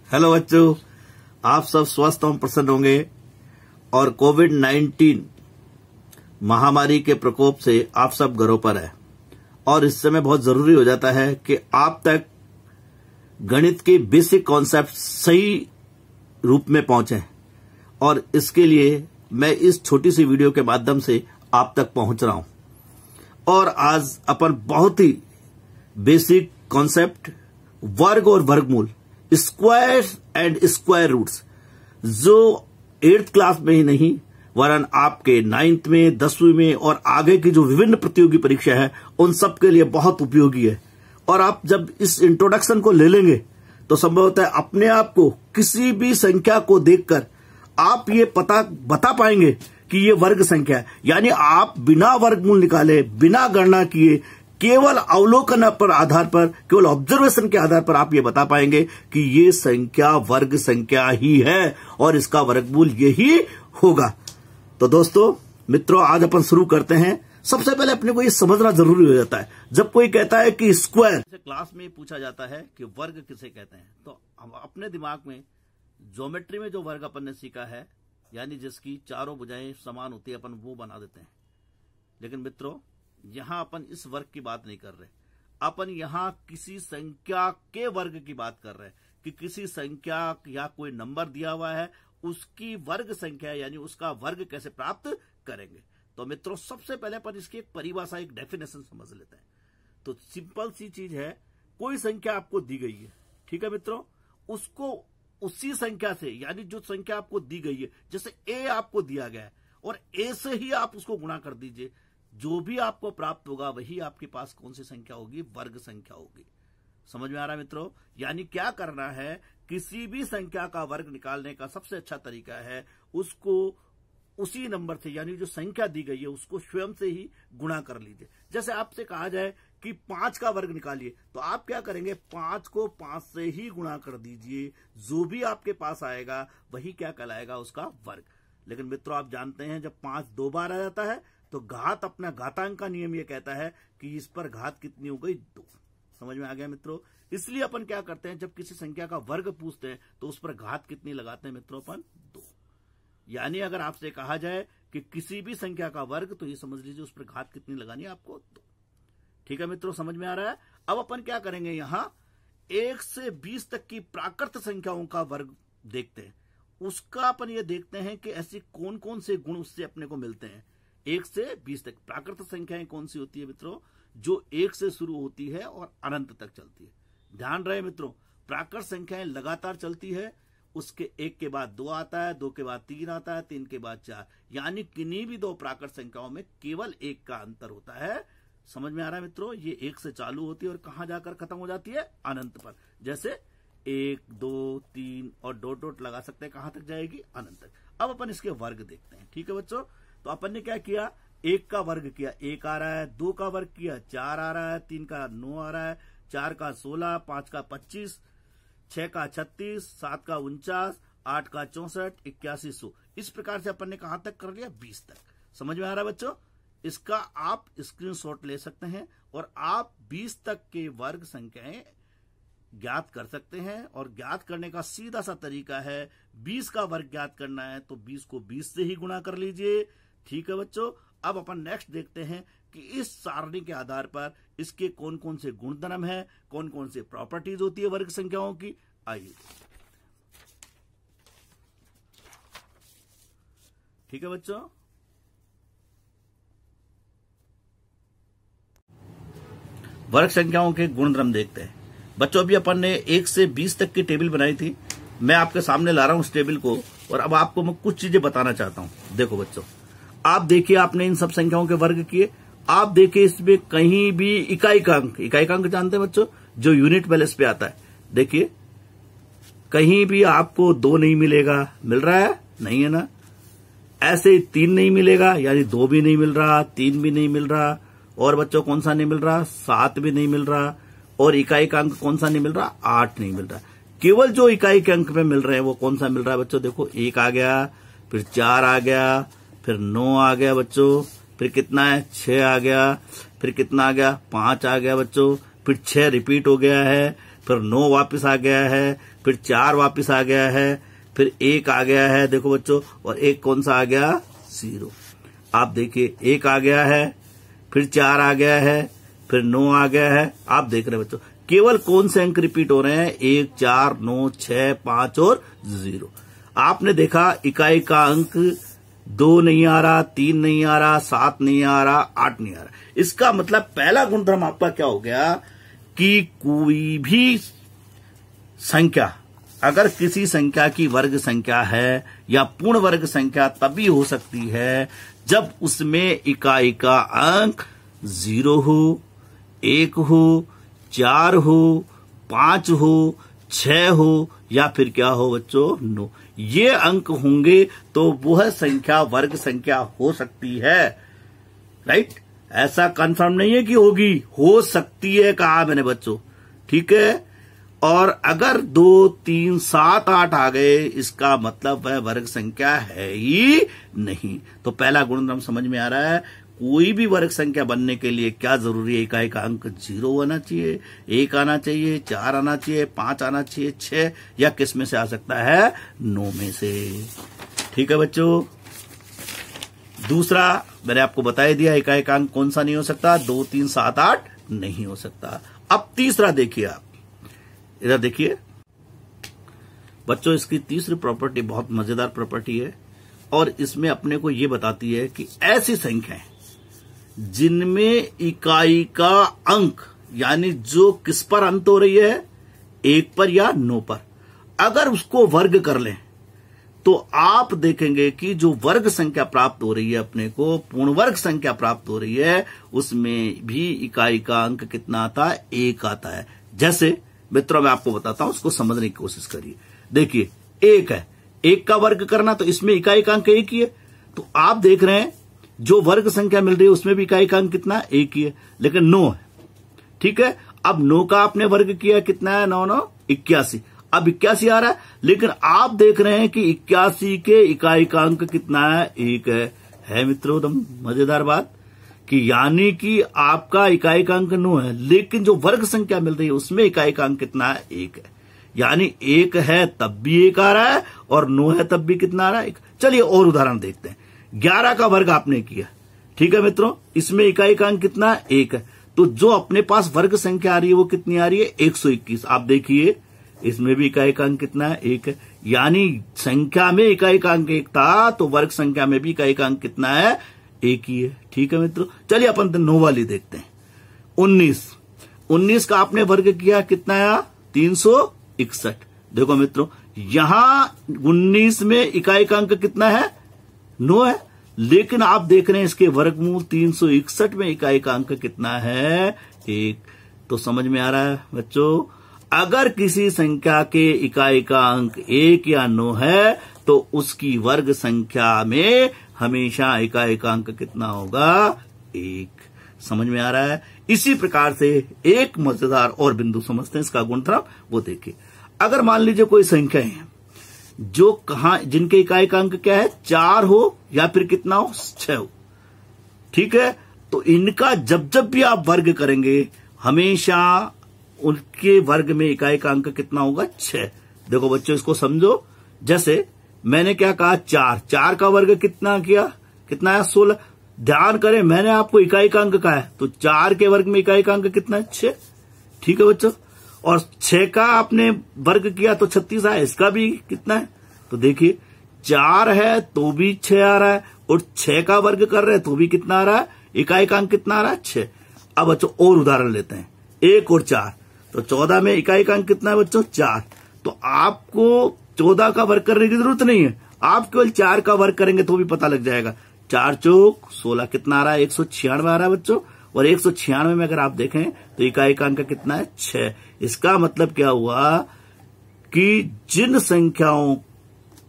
Hello बच्चों, आप सब स्वस्थ एवं प्रसन्न होंगे और कोविड-19 महामारी के प्रकोप से आप सब घरों पर है और इस समय बहुत जरूरी हो जाता है कि आप तक गणित के बेसिक कॉन्सेप्ट सही रूप में पहुंचे और इसके लिए मैं इस छोटी सी वीडियो के माध्यम से आप तक पहुंच रहा हूं। और आज अपन बहुत ही बेसिक कॉन्सेप्ट वर्ग और वर्गमूल, स्क्वायर एंड स्क्वायर रूट्स, जो 8th क्लास में ही नहीं वरन आपके 9th में, 10वीं में और आगे की जो विभिन्न प्रतियोगी परीक्षा है उन सब के लिए बहुत उपयोगी है। और आप जब इस इंट्रोडक्शन को ले लेंगे तो संभवतः अपने आप को किसी भी संख्या को देखकर आप ये बता पाएंगे कि ये वर्ग संख्या है। यानी आप बिना वर्गमूल निकाले, बिना गणना किए, केवल अवलोकन पर आधार पर, केवल ऑब्जर्वेशन के आधार पर आप ये बता पाएंगे कि ये संख्या वर्ग संख्या ही है और इसका वर्गमूल यही होगा। तो दोस्तों, मित्रों, आज अपन शुरू करते हैं। सबसे पहले अपने को ये समझना जरूरी हो जाता है, जब कोई कहता है कि स्क्वायर, क्लास में पूछा जाता है कि वर्ग किसे कहते हैं, तो हम अपने दिमाग में ज्योमेट्री में जो वर्ग अपन ने सीखा है, यानी जिसकी चारों भुजाएं समान होती है, अपन वो बना देते हैं। लेकिन मित्रों, यहां अपन इस वर्ग की बात नहीं कर रहे, अपन यहां किसी संख्या के वर्ग की बात कर रहे हैं कि किसी संख्या या कोई नंबर दिया हुआ है, उसकी वर्ग संख्या यानी उसका वर्ग कैसे प्राप्त करेंगे। तो मित्रों, सबसे पहले अपन इसकी एक परिभाषा, एक डेफिनेशन समझ लेते हैं। तो सिंपल सी चीज है, कोई संख्या आपको दी गई है, ठीक है मित्रों, उसको उसी संख्या से, यानी जो संख्या आपको दी गई है, जैसे ए आपको दिया गया है और ए से ही आप उसको गुणा कर दीजिए, जो भी आपको प्राप्त होगा वही आपके पास कौन सी संख्या होगी, वर्ग संख्या होगी। समझ में आ रहा है मित्रों? यानी क्या करना है, किसी भी संख्या का वर्ग निकालने का सबसे अच्छा तरीका है उसको उसी नंबर से, यानी जो संख्या दी गई है उसको स्वयं से ही गुणा कर लीजिए। जैसे आपसे कहा जाए कि 5 का वर्ग निकालिए, तो आप क्या करेंगे, 5 को 5 से ही गुणा कर दीजिए, जो भी आपके पास आएगा वही क्या कहलाएगा, उसका वर्ग। लेकिन मित्रों, आप जानते हैं जब 5 2 बार आ जाता है तो घात, अपना घातांक का नियम यह कहता है कि इस पर घात कितनी हो गई, 2। समझ में आ गया मित्रों? इसलिए अपन क्या करते हैं, जब किसी संख्या का वर्ग पूछते हैं तो उस पर घात कितनी लगाते हैं मित्रों, अपन 2। यानी अगर आपसे कहा जाए कि किसी भी संख्या का वर्ग, तो ये समझ लीजिए उस पर घात कितनी लगानी है आपको, 2। ठीक है मित्रों, समझ में आ रहा है? अब अपन क्या करेंगे, यहां 1 से 20 तक की प्राकृत संख्याओं का वर्ग देखते हैं। उसका अपन ये देखते हैं कि ऐसी कौन कौन से गुण उससे अपने को मिलते हैं। 1 से 20 तक प्राकृत संख्याएं कौन सी होती है मित्रों, जो 1 से शुरू होती है और अनंत तक चलती है। ध्यान रहे मित्रों, प्राकृत संख्याएं लगातार चलती है, उसके 1 के बाद 2 आता है, 2 के बाद 3 आता है, 3 के बाद 4, यानी किन्हीं भी 2 प्राकृत संख्याओं में केवल 1 का अंतर होता है। समझ में आ रहा है मित्रों? ये 1 से चालू होती है और कहां जाकर खत्म हो जाती है, अनंत पर। जैसे 1 2 3 और डॉट डॉट लगा सकते हैं, कहां तक जाएगी, अनंत तक। अब अपन इसके वर्ग देखते हैं। ठीक है बच्चों, तो अपन ने क्या किया, 1 का वर्ग किया, 1 आ रहा है, 2 का वर्ग किया, 4 आ रहा है, 3 का 9 आ रहा है, 4 का 16, 5 का 25, 6 का 36, 7 का 49, 8 का 64, 8100। इस प्रकार से अपन ने कहां तक कर लिया, 20 तक। समझ में आ रहा है बच्चों? इसका आप स्क्रीनशॉट ले सकते हैं और आप 20 तक के वर्ग संख्याएं ज्ञात कर सकते हैं। और ज्ञात करने का सीधा सा तरीका है, 20 का वर्ग ज्ञात करना है तो 20 को 20 से ही गुणा कर लीजिए। ठीक है बच्चों, अब अपन नेक्स्ट देखते हैं कि इस सारणी के आधार पर इसके कौन कौन से गुणधर्म है, कौन कौन से प्रॉपर्टीज होती है वर्ग संख्याओं की। आइए, ठीक है बच्चों, वर्ग संख्याओं के गुणधर्म देखते हैं। बच्चों, अभी अपन ने 1 से 20 तक की टेबल बनाई थी, मैं आपके सामने ला रहा हूं उस टेबल को और अब आपको मैं कुछ चीजें बताना चाहता हूं। देखो बच्चों, आप देखिए, आपने इन सब संख्याओं के वर्ग किए, आप देखिए इसमें कहीं भी इकाई का अंक जानते हैं बच्चों, जो यूनिट बैलेंस पे आता है। देखिए कहीं भी आपको 2 नहीं मिलेगा, मिल रहा है, नहीं है ना। ऐसे 3 नहीं मिलेगा, यानी 2 भी नहीं मिल रहा, 3 भी नहीं मिल रहा, और बच्चों कौन सा नहीं मिल रहा, 7 भी नहीं मिल रहा, और इकाई का अंक कौन सा नहीं मिल रहा, 8 नहीं मिल रहा। केवल जो इकाई के अंक में मिल रहे हैं वो कौन सा मिल रहा है बच्चों, देखो 1 आ गया, फिर 4 आ गया, फिर 9 आ गया बच्चों, फिर कितना है, 6 आ गया, फिर कितना आ गया, 5 आ गया बच्चों, फिर 6 रिपीट हो गया है, फिर 9 वापस आ गया है, फिर 4 वापस आ गया है, फिर 1 आ गया है, देखो बच्चों, और 1 कौन सा आ गया, 0। आप देखिए 1 आ गया है, फिर 4 आ गया है, फिर 9 आ गया है। आप देख रहे हैं बच्चों, केवल कौन से अंक रिपीट हो रहे हैं, 1, 4, 9, 6, 5 और 0। आपने देखा इकाई का अंक 2 नहीं आ रहा, 3 नहीं आ रहा, 7 नहीं आ रहा, 8 नहीं आ रहा। इसका मतलब पहला गुणधर्म आपका क्या हो गया कि कोई भी संख्या, अगर किसी संख्या की वर्ग संख्या है या पूर्ण वर्ग संख्या तभी हो सकती है जब उसमें इकाई का अंक 0 हो, 1 हो, 4 हो, 5 हो, 6 हो या फिर क्या हो बच्चों, 9। ये अंक होंगे तो वह संख्या वर्ग संख्या हो सकती है, राइट। ऐसा कंफर्म नहीं है कि होगी, हो सकती है कहा मैंने बच्चों, ठीक है। और अगर 2, 3, 7, 8 आ गए, इसका मतलब वह वर्ग संख्या है ही नहीं। तो पहला गुणधर्म समझ में आ रहा है। कोई भी वर्ग संख्या बनने के लिए क्या जरूरी है, इकाई का अंक 0 आना चाहिए, 1 आना चाहिए, 4 आना चाहिए, 5 आना चाहिए, 6 या किस में से आ सकता है, 9 में से, ठीक है बच्चों। दूसरा मैंने आपको बता दिया, इकाई का अंक कौन सा नहीं हो सकता, 2, 3, 7, 8 नहीं हो सकता। अब तीसरा देखिए, आप इधर देखिए बच्चों, इसकी तीसरी प्रॉपर्टी बहुत मजेदार प्रॉपर्टी है और इसमें अपने को ये बताती है कि ऐसी संख्याएं जिनमें इकाई का अंक यानी जो किस पर अंत हो रही है, 1 पर या 9 पर, अगर उसको वर्ग कर लें तो आप देखेंगे कि जो वर्ग संख्या प्राप्त हो रही है अपने को, पूर्ण वर्ग संख्या प्राप्त हो रही है, उसमें भी इकाई का अंक कितना आता है, 1 आता है। जैसे मित्रों मैं आपको बताता हूं, उसको समझने की कोशिश करिए। देखिए 1 है, 1 का वर्ग करना तो इसमें इकाई का अंक 1 ही है। तो आप देख रहे हैं जो वर्ग संख्या मिल रही है उसमें भी इकाई का अंक कितना, 1 ही है, लेकिन 9 है, ठीक है। अब 9 का आपने वर्ग किया, कितना है, 9, 9, 81। अब 81 आ रहा है, लेकिन आप देख रहे हैं कि 81 के इकाई का अंक कितना है, 1 है मित्रों। एकदम मजेदार बात कि यानी कि आपका इकाई का अंक 9 है, लेकिन जो वर्ग संख्या मिल रही है उसमें इकाई का अंक कितना है, 1 है। यानी 1 है तब भी 1 आ रहा है और 9 है तब भी कितना आ रहा है, 1। चलिए और उदाहरण देखते हैं। 11 का वर्ग आपने किया, ठीक है मित्रों, इसमें इकाई का अंक कितना है, 1 है। तो जो अपने पास वर्ग संख्या आ रही है वो कितनी आ रही है, 121। आप देखिए इसमें भी इकाई का अंक कितना है, 1 है। यानी संख्या में इकाई का अंक 1 था तो वर्ग संख्या में भी इकाई का अंक कितना है, 1 ही है, ठीक है मित्रों। चलिए अपन 9 वाली देखते हैं। 19 का आपने वर्ग किया, कितना आया, 361। देखो मित्रों यहां 19 में इकाई का अंक कितना है, 9 है, लेकिन आप देख रहे हैं इसके वर्गमूल 361 में इकाई का अंक कितना है, 1। तो समझ में आ रहा है बच्चों, अगर किसी संख्या के इकाई का अंक 1 या 9 है तो उसकी वर्ग संख्या में हमेशा इकाई का अंक कितना होगा, 1। समझ में आ रहा है। इसी प्रकार से एक मजेदार और बिंदु समझते हैं इसका गुणधर्म, वो देखिए। अगर मान लीजिए कोई संख्या है जो जिनके इकाई का अंक क्या है, 4 हो या फिर कितना हो, 6 हो, ठीक है। तो इनका जब जब भी आप वर्ग करेंगे हमेशा उनके वर्ग में इकाई का अंक कितना होगा, 6। देखो बच्चों इसको समझो, जैसे मैंने क्या कहा, 4 का वर्ग कितना किया, कितना है, 16। ध्यान करें मैंने आपको इकाई का अंक कहा है, तो 4 के वर्ग में इकाई का अंक कितना है, 6, ठीक है बच्चों। और 6 का आपने वर्ग किया तो 36 आया, इसका भी कितना है, तो देखिए 4 है तो भी 6 आ रहा है और 6 का वर्ग कर रहे हैं तो भी कितना आ रहा है, इकाई का अंक कितना आ रहा है, 6। अब बच्चों और उदाहरण लेते हैं, 1 और 4, तो 14 में इकाई का अंक कितना है बच्चों, 4। तो आपको 14 का वर्ग करने की जरूरत नहीं है, आप केवल 4 का वर्ग करेंगे तो भी पता लग जाएगा। 4 चौक 16 कितना आ रहा है, 196 आ रहा है बच्चों। और 196 में अगर आप देखें तो इकाई का अंक कितना है, 6। इसका मतलब क्या हुआ कि जिन संख्याओं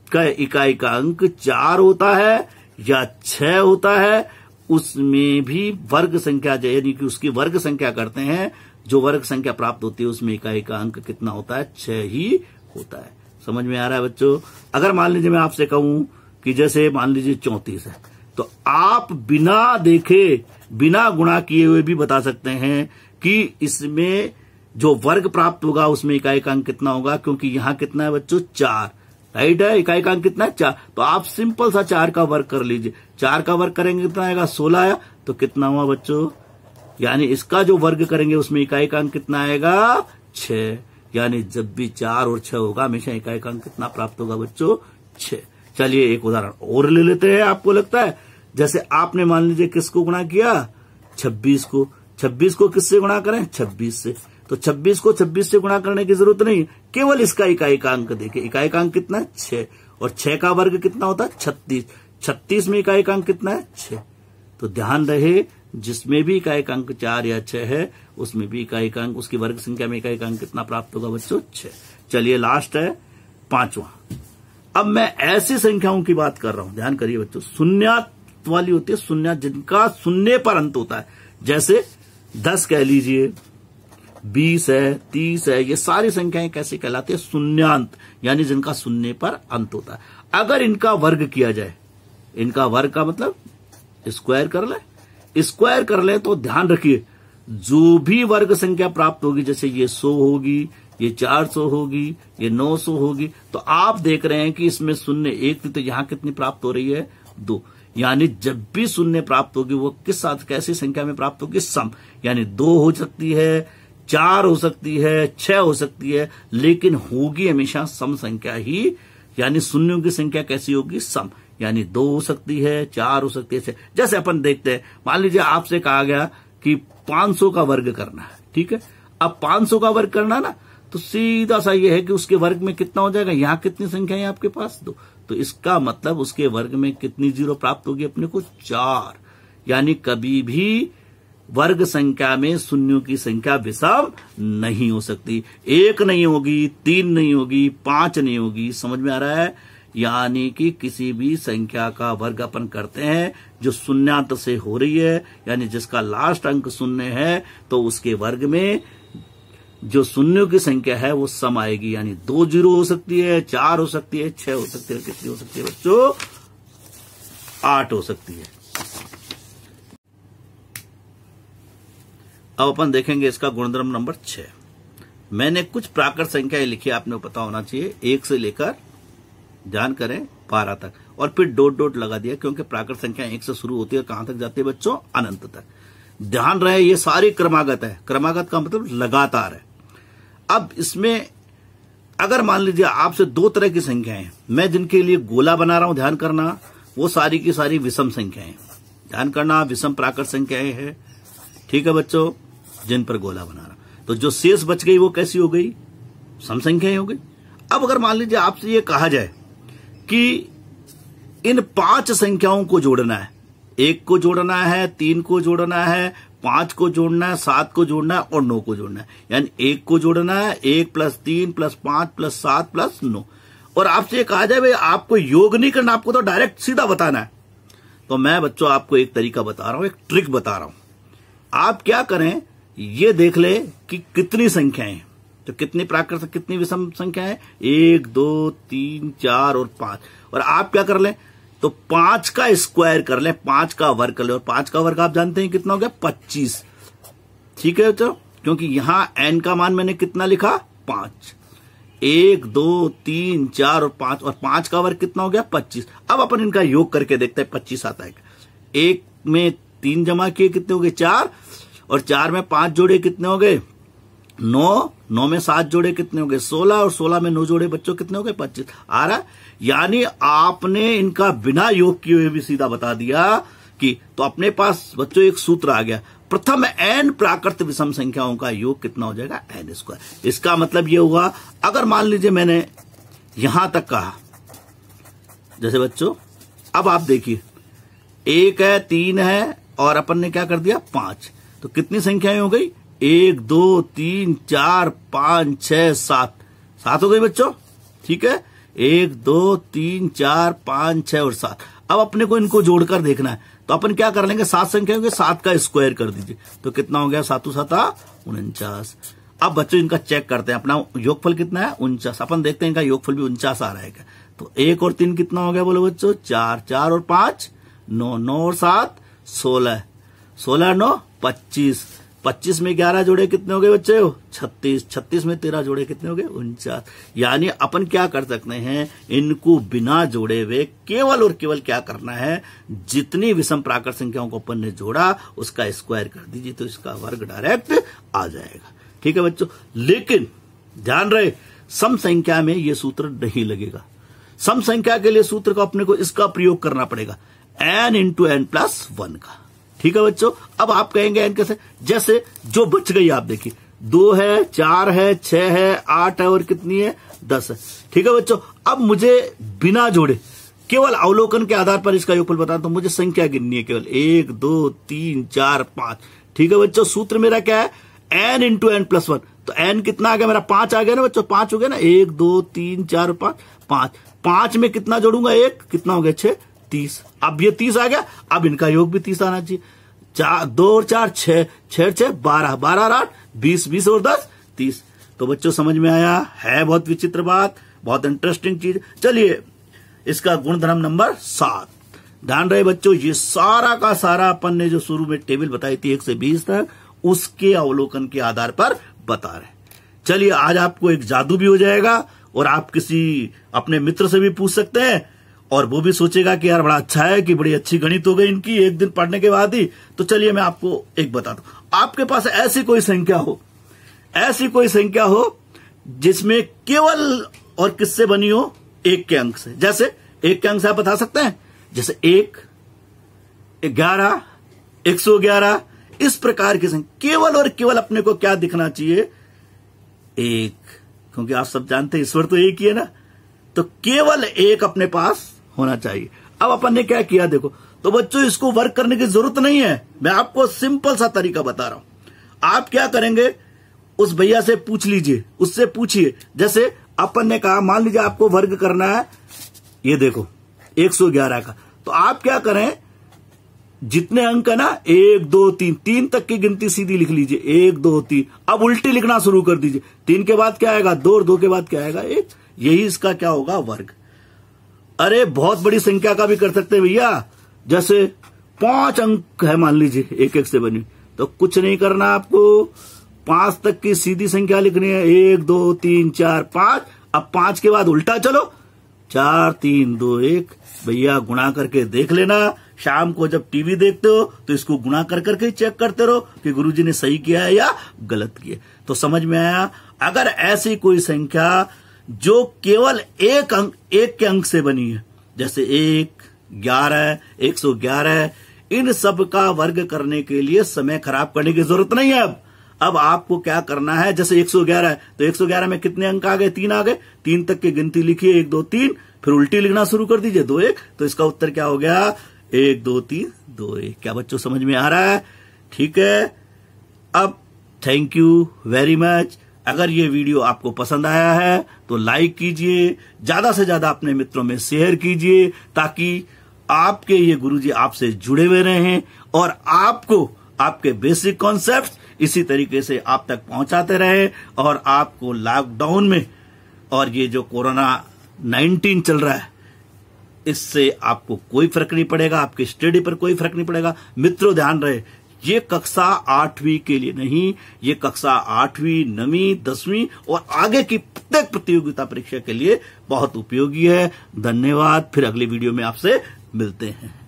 का इकाई का अंक 4 होता है या 6 होता है उसमें भी वर्ग संख्या यानी कि उसकी वर्ग संख्या करते हैं, जो वर्ग संख्या प्राप्त होती है उसमें इकाई का अंक कितना होता है, 6 ही होता है। समझ में आ रहा है बच्चों। अगर मान लीजिए मैं आपसे कहूं कि जैसे मान लीजिए 34 है, तो आप बिना देखे बिना गुणा किए हुए भी बता सकते हैं कि इसमें जो वर्ग प्राप्त होगा उसमें इकाई का अंक कितना होगा, क्योंकि यहां कितना है बच्चों 4, राइट है, इकाई का अंक कितना है 4। तो आप सिंपल सा 4 का वर्ग कर लीजिए, 4 का वर्ग करेंगे कितना आएगा 16 आया, तो कितना हुआ बच्चों, यानी इसका जो वर्ग करेंगे उसमें इकाई का अंक कितना आएगा 6। यानी जब भी 4 और 6 होगा हमेशा इकाई का अंक कितना प्राप्त होगा बच्चों 6। चलिए एक उदाहरण और ले लेते हैं। आपको लगता है जैसे आपने मान लीजिए किसको गुणा किया 26 को, 26 को किससे गुणा करें 26 से, तो 26 को 26 से गुणा करने की जरूरत नहीं, केवल इसका इकाई का अंक देखिए, इकाई का अंक कितना है 6 और 6 का वर्ग कितना होता है 36, 36 में इकाई का अंक कितना है 6। तो ध्यान रहे जिसमें भी इकाई का अंक 4 या 6 है उसमें भी इकाई का अंक, उसकी वर्ग संख्या में इकाई का अंक कितना प्राप्त होगा बच्चों 6। चलिए लास्ट है 5वां। अब मैं ऐसी संख्याओं की बात कर रहा हूं, ध्यान करिए बच्चों, शून्यात वाली होती है, शून्यात जिनका शून्य पर अंत होता है, जैसे 10 कह लीजिए, 20 है, 30 है, ये सारी संख्याएं कैसे कहलाती है शून्यांत, यानी जिनका शून्य पर अंत होता है। अगर इनका वर्ग किया जाए, इनका वर्ग का मतलब स्क्वायर कर ले तो ध्यान रखिए जो भी वर्ग संख्या प्राप्त होगी, जैसे ये 100 होगी, ये 400 होगी, ये 900 होगी, तो आप देख रहे हैं कि इसमें शून्य 1 थी, तो यहां कितनी प्राप्त हो रही है 2। यानी जब भी शून्य प्राप्त होगी वो किस साथ कैसी संख्या में प्राप्त होगी सम, यानी 2 हो सकती है, 4 हो सकती है, 6 हो सकती है, लेकिन होगी हमेशा सम संख्या ही। यानी शून्यों की संख्या कैसी होगी सम, यानी 2 हो सकती है, 4 हो सकती है, 6। जैसे अपन देखते हैं, मान लीजिए आपसे कहा गया कि 500 का वर्ग करना है, ठीक है। अब 500 का वर्ग करना ना, तो सीधा सा ये है कि उसके वर्ग में कितना हो जाएगा, यहां कितनी संख्या है आपके पास 2, तो इसका मतलब उसके वर्ग में कितनी जीरो प्राप्त होगी अपने को 4। यानी कभी भी वर्ग संख्या में शून्यों की संख्या विषम नहीं हो सकती, 1 नहीं होगी, 3 नहीं होगी, 5 नहीं होगी, समझ में आ रहा है। यानी कि किसी भी संख्या का वर्ग अपन करते हैं जो शून्यात से हो रही है, यानी जिसका लास्ट अंक शून्य है, तो उसके वर्ग में जो शून्यों की संख्या है वो सम आएगी। यानी 2 जीरो हो सकती है, 4 हो सकती है, 6 हो सकती है, कितनी हो सकती है बच्चों 8 हो सकती है। अब अपन देखेंगे इसका गुणधर्म नंबर 6। मैंने कुछ प्राकृत संख्याएं लिखी, आपने पता होना चाहिए 1 से लेकर ध्यान करें 12 तक, और फिर डॉट डॉट लगा दिया, क्योंकि प्राकृत संख्या 1 से शुरू होती है, कहां तक जाती है बच्चों अनंत तक। ध्यान रहे ये सारी क्रमागत है, क्रमागत का मतलब लगातार है। अब इसमें अगर मान लीजिए आपसे 2 तरह की संख्याएं हैं, मैं जिनके लिए गोला बना रहा हूं, ध्यान करना, वो सारी की सारी विषम संख्याएं, ध्यान करना, विषम प्राकृत संख्याएं हैं, ठीक है बच्चों, जिन पर गोला बना रहा। तो जो शेष बच गई वो कैसी हो गई, सम संख्याएं हो गई। अब अगर मान लीजिए आपसे ये कहा जाए कि इन 5 संख्याओं को जोड़ना है, 1 को जोड़ना है, 3 को जोड़ना है, 5 को जोड़ना है, 7 को जोड़ना है और 9 को जोड़ना है। यानी 1 को जोड़ना है, 1 + 3 + 5 + 7 + 9। और आपसे कहा जाए भाई आपको योग नहीं करना, आपको तो डायरेक्ट सीधा बताना है, तो मैं बच्चों आपको एक तरीका बता रहा हूं, एक ट्रिक बता रहा हूं। आप क्या करें, ये देख ले कि कितनी संख्याएं, तो कितनी प्राकृत कितनी विषम संख्याएं, 1 2 3 4 और 5। और आप क्या कर लें, तो 5 का स्क्वायर कर लें, 5 का वर्ग कर लें, और 5 का वर्ग आप जानते हैं कितना हो गया 25, ठीक है बच्चों, क्योंकि यहां n का मान मैंने कितना लिखा 5, 1 2 3 4 और 5, और 5 का वर्ग कितना हो गया 25। अब अपन इनका योग करके देखते हैं 25 आता है। 1 में 3 जमा किए कितने हो गए 4, और 4 में 5 जोड़े कितने हो गए 9, 9 में 7 जोड़े कितने हो गए 16, और 16 में 9 जोड़े बच्चों कितने हो गए 25। आ रहा, यानी आपने इनका बिना योग किए हुए भी सीधा बता दिया कि, तो अपने पास बच्चों एक सूत्र आ गया, प्रथम n प्राकृत विषम संख्याओं का योग कितना हो जाएगा n²। इसका मतलब यह हुआ, अगर मान लीजिए मैंने यहां तक कहा, जैसे बच्चों अब आप देखिए 1 है, 3 है, और अपन ने क्या कर दिया 5, तो कितनी संख्याएं हो गई 1 2 3 4 5 6 7 हो गई बच्चों, ठीक है, 1 2 3 4 5 6 और 7। अब अपने को इनको जोड़कर देखना है, तो अपन क्या कर लेंगे, 7 संख्या होंगे, 7 का स्क्वायर कर दीजिए, तो कितना हो गया 7 7 49। अब बच्चों इनका चेक करते हैं, अपना योगफल कितना है 49। अपन देखते हैं इनका योगफल भी 49 आ रहा है क्या, तो 1 और 3 कितना हो गया बोलो बच्चों 4, 4 और 5 9, 9 और 7 16, 16 9 25, 25 में 11 जोड़े कितने हो गए बच्चे? 36। 36 में 13 जोड़े कितने हो गए? 49। यानी अपन क्या कर सकते हैं, इनको बिना जोड़े हुए केवल और केवल क्या करना है, जितनी विषम प्राकृत संख्याओं को अपन ने जोड़ा उसका स्क्वायर कर दीजिए तो इसका वर्ग डायरेक्ट आ जाएगा। ठीक है बच्चों, लेकिन ध्यान रहे सम संख्या में यह सूत्र नहीं लगेगा। सम संख्या के लिए सूत्र को अपने को इसका प्रयोग करना पड़ेगा, n इंटू n प्लस 1 का। ठीक है बच्चों, अब आप कहेंगे n कैसे? जैसे जो बच गई आप देखिए, 2 है, 4 है, 6 है, 8 है और कितनी है? 10 है। ठीक है बच्चों, अब मुझे बिना जोड़े केवल अवलोकन के आधार पर इसका योगफल बताता हूं। मुझे संख्या गिननी है केवल 1 2 3 4 5। ठीक है बच्चों, सूत्र मेरा क्या है? n into n plus 1। तो n कितना आ गया मेरा? 5 आ गया ना बच्चों, 5 हो गया ना, 1 2 3 4 5 5। 5 में कितना जोड़ूंगा? 1, कितना हो गया? 6, 30। अब ये 30 आ गया, अब इनका योग भी 30 आना चाहिए। 2 और 4 6, 6 6 12, 12 और 8 20, 20 और 10 30। तो बच्चों समझ में आया? है बहुत विचित्र बात, बहुत इंटरेस्टिंग चीज। चलिए इसका गुणधर्म नंबर 7। ध्यान रहे बच्चों, ये सारा का सारा अपन ने जो शुरू में टेबल बताई थी 1 से 20 तक, उसके अवलोकन के आधार पर बता रहे। चलिए आज आपको एक जादू भी हो जाएगा और आप किसी अपने मित्र से भी पूछ सकते हैं और वो भी सोचेगा कि यार बड़ा अच्छा है कि बड़ी अच्छी गणित हो गई इनकी एक दिन पढ़ने के बाद ही। तो चलिए मैं आपको एक बताता हूं। आपके पास ऐसी कोई संख्या हो जिसमें केवल और किससे बनी हो? 1 के अंक से। जैसे 1 के अंक से आप बता सकते हैं, जैसे 1 11 111, इस प्रकार की संख्या। केवल और केवल अपने को क्या दिखना चाहिए? 1, क्योंकि आप सब जानते हैं ईश्वर तो एक ही है ना, तो केवल 1 अपने पास होना चाहिए। अब अपन ने क्या किया देखो, तो बच्चों इसको वर्क करने की जरूरत नहीं है, मैं आपको सिंपल सा तरीका बता रहा हूं। आप क्या करेंगे, उस भैया से पूछ लीजिए, उससे पूछिए। जैसे अपन ने कहा, मान लीजिए आपको वर्ग करना है, ये देखो 111 का, तो आप क्या करें, जितने अंक है ना 1 2 3, 3 तक की गिनती सीधी लिख लीजिए, 1 2 3। अब उल्टी लिखना शुरू कर दीजिए, 3 के बाद क्या आएगा? 2 और 2 के बाद क्या आएगा? 1। यही इसका क्या होगा? वर्ग। अरे बहुत बड़ी संख्या का भी कर सकते हैं भैया, जैसे 5 अंक है मान लीजिए 1 1 से बनी, तो कुछ नहीं करना आपको, 5 तक की सीधी संख्या लिखनी है, 1 2 3 4 5। अब 5 के बाद उल्टा चलो, 4 3 2 1। भैया गुणा करके देख लेना, शाम को जब टीवी देखते हो तो इसको गुणा कर करके चेक करते रहो कि गुरुजी ने सही किया है या गलत किया। तो समझ में आया? अगर ऐसी कोई संख्या जो केवल 1 के अंक से बनी है, जैसे 1 11 111, इन सब का वर्ग करने के लिए समय खराब करने की जरूरत नहीं है। अब आपको क्या करना है, जैसे 111 है तो 111 में कितने अंक आ गए? 3 आ गए। 3 तक की गिनती लिखिए, 1 2 3, फिर उल्टी लिखना शुरू कर दीजिए, 2 1। तो इसका उत्तर क्या हो गया? 1 2 3 2 1। क्या बच्चों समझ में आ रहा है? ठीक है। अब थैंक यू वेरी मच। अगर ये वीडियो आपको पसंद आया है तो लाइक कीजिए, ज्यादा से ज्यादा अपने मित्रों में शेयर कीजिए, ताकि आपके ये गुरुजी आपसे जुड़े हुए रहें और आपको आपके बेसिक कॉन्सेप्ट्स इसी तरीके से आप तक पहुंचाते रहे, और आपको लॉकडाउन में और ये जो कोरोना 19 चल रहा है, इससे आपको कोई फर्क नहीं पड़ेगा, आपके स्टडी पर कोई फर्क नहीं पड़ेगा। मित्रों ध्यान रहे, ये कक्षा 8वीं के लिए नहीं, ये कक्षा 8वीं 9वीं 10वीं और आगे की प्रत्येक प्रतियोगिता परीक्षा के लिए बहुत उपयोगी है। धन्यवाद। फिर अगली वीडियो में आपसे मिलते हैं।